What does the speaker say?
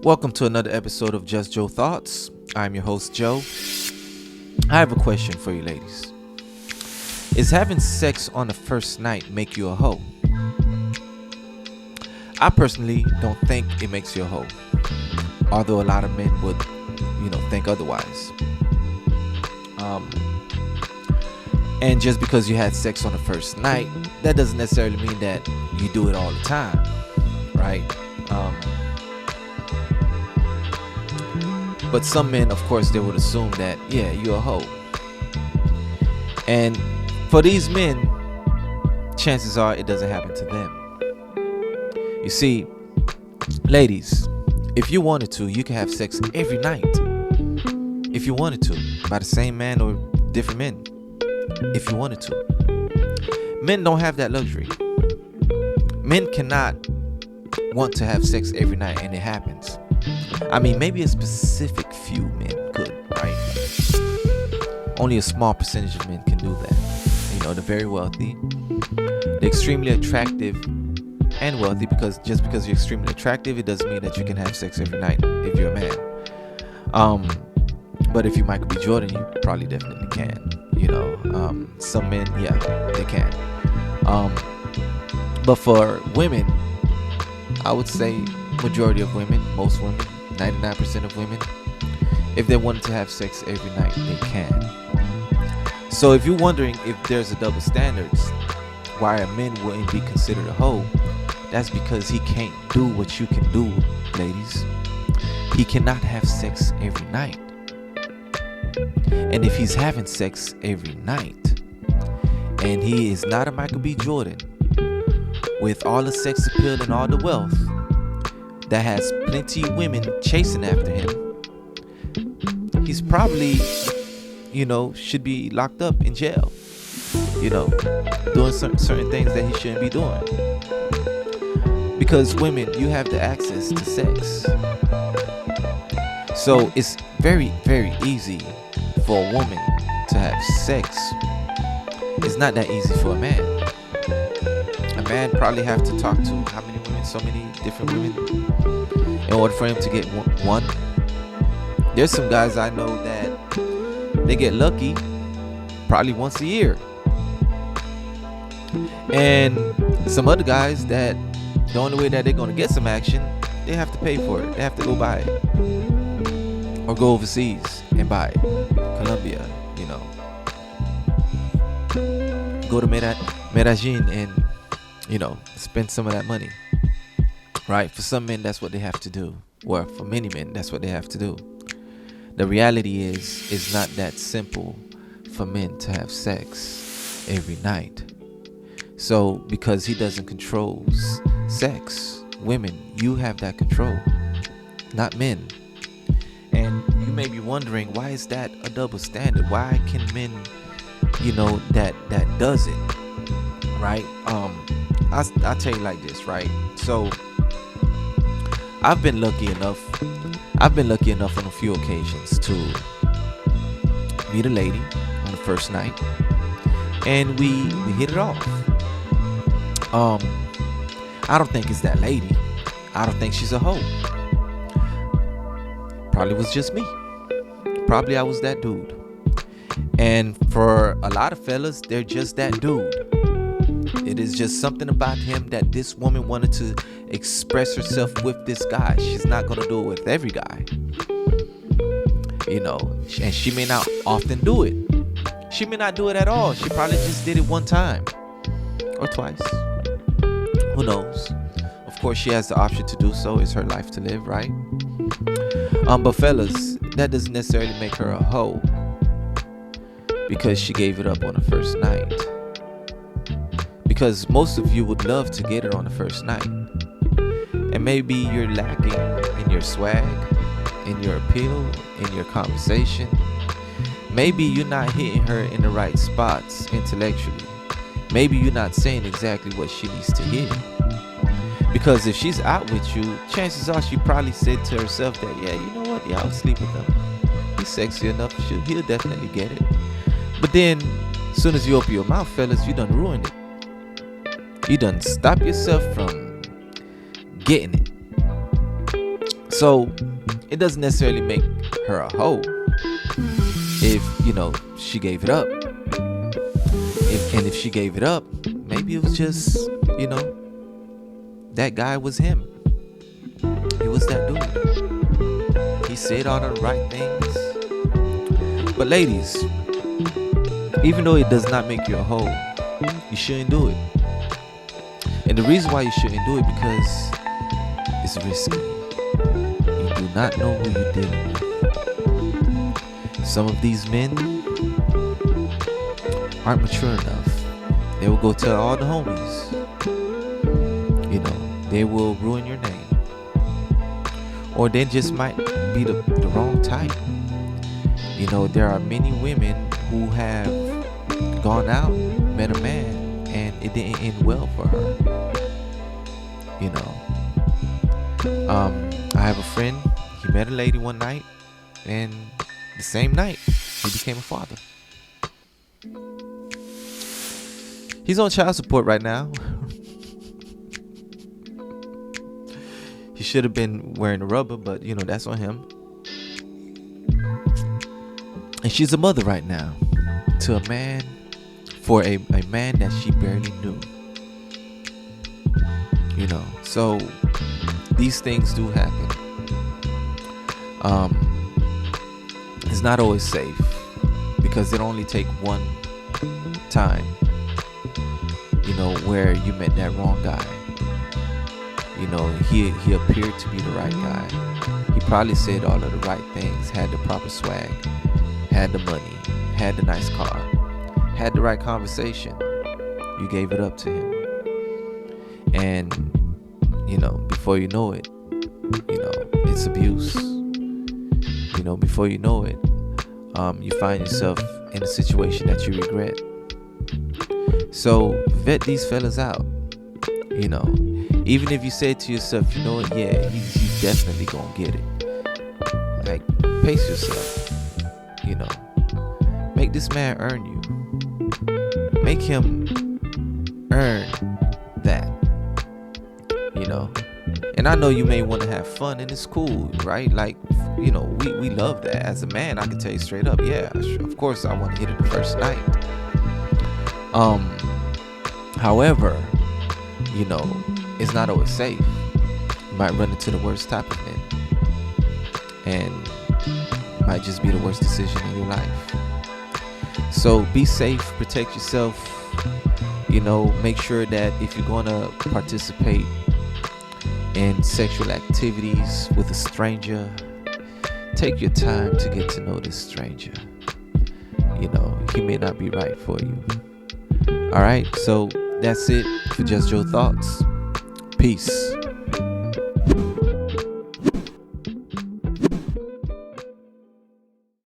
Welcome to another episode of Just Joe Thoughts. I'm your host, Joe. I have a question for you, ladies. Is having sex on the first night make you a hoe? I personally don't think it makes you a hoe, although a lot of men would, think otherwise. And just because you had sex on the first night, that doesn't necessarily mean that you do it all the time, right? But some men, of course, they would assume that, yeah, you're a hoe. And for these men, chances are it doesn't happen to them. You see, ladies, if you wanted to, you can have sex every night. If you wanted to, by the same man or different men. If you wanted to. Men don't have that luxury. Men cannot want to have sex every night, and it happens. I mean, maybe a specific few men could, right? Only a small percentage of men can do that. The very wealthy, the extremely attractive and wealthy, because just because you're extremely attractive, it doesn't mean that you can have sex every night if you're a man. But if you're Michael B. Jordan, you probably definitely can. Some men, yeah, they can. But for women, I would say majority of women, most women, 99% of women, if they wanted to have sex every night, they can. So if you're wondering if there's a double standards, why a man wouldn't be considered a hoe, that's because he can't do what you can do, ladies. He cannot have sex every night. And if he's having sex every night, and he is not a Michael B. Jordan, with all the sex appeal and all the wealth, that has plenty of women chasing after him, he's probably, should be locked up in jail, doing certain things that he shouldn't be doing. Because women, you have the access to sex. So it's very, very easy for a woman to have sex. It's not that easy for a man. A man probably have to talk to how many women? So many different women in order for him to get one. There's some guys I know that they get lucky probably once a year. And some other guys that the only way that they're going to get some action, they have to pay for it. They have to go buy it. Or go overseas and buy it. Colombia, Go to Medellin and, spend some of that money. Right? For some men, that's what they have to do. Or for many men, that's what they have to do. The reality is, it's not that simple for men to have sex every night. So, because he doesn't control sex, women, you have that control, not men. And you may be wondering, why is that a double standard? Why can men, that does it, right? I'll tell you like this, right? So, I've been lucky enough on a few occasions to meet a lady on the first night, and we hit it off. I don't think it's that lady. I don't think she's a hoe. Probably was just me. Probably I was that dude. And for a lot of fellas, they're just that dude. It is just something about him that this woman wanted to express herself with this guy. She's not going to do it with every guy. And she may not often do it. She may not do it at all. She probably just did it one time or twice. Who knows? Of course, she has the option to do so. It's her life to live, right? But fellas, that doesn't necessarily make her a hoe because she gave it up on the first night. Because most of you would love to get her on the first night. And maybe you're lacking in your swag, in your appeal, in your conversation. Maybe you're not hitting her in the right spots intellectually. Maybe you're not saying exactly what she needs to hear. Because if she's out with you, chances are she probably said to herself that, yeah, you know what, yeah, I'll sleep with him. He's sexy enough, he'll definitely get it. But then, as soon as you open your mouth, fellas, you done ruined it. You done stop yourself from getting it. So it doesn't necessarily make her a hoe if she gave it up. And if she gave it up, maybe it was just that guy was him. He was that dude. He said all the right things. But ladies, even though it does not make you a hoe, you shouldn't do it. And the reason why you shouldn't do it, because it's risky. You do not know who you're dealing with. Some of these men aren't mature enough. They will go tell all the homies. They will ruin your name. Or they just might be the wrong type. There are many women who have gone out, met a man, and it didn't end well for her. I have a friend, he met a lady one night, and the same night, he became a father. He's on child support right now. He should have been wearing a rubber, but that's on him. And she's a mother right now to a man, for a man that she barely knew. So these things do happen. It's not always safe, because it only take one time, where you met that wrong guy. He appeared to be the right guy. He probably said all of the right things, had the proper swag, had the money, had the nice car, had the right conversation. You gave it up to him. And, before you know it, it's abuse. Before you know it, you find yourself in a situation that you regret. So vet these fellas out. Even if you say to yourself, yeah, he's definitely gonna get it. Like, pace yourself. Make this man earn you. Make him earn that. And I know you may want to have fun, and it's cool, right? Like, we love that. As a man, I can tell you straight up, yeah, of course I want to hit it the first night. However, it's not always safe. You might run into the worst type of men, and it might just be the worst decision in your life. So be safe, protect yourself. Make sure that if you're going to participate in sexual activities with a stranger, take your time to get to know this stranger. He may not be right for you. All right, so that's it for Just Joe Thoughts. Peace.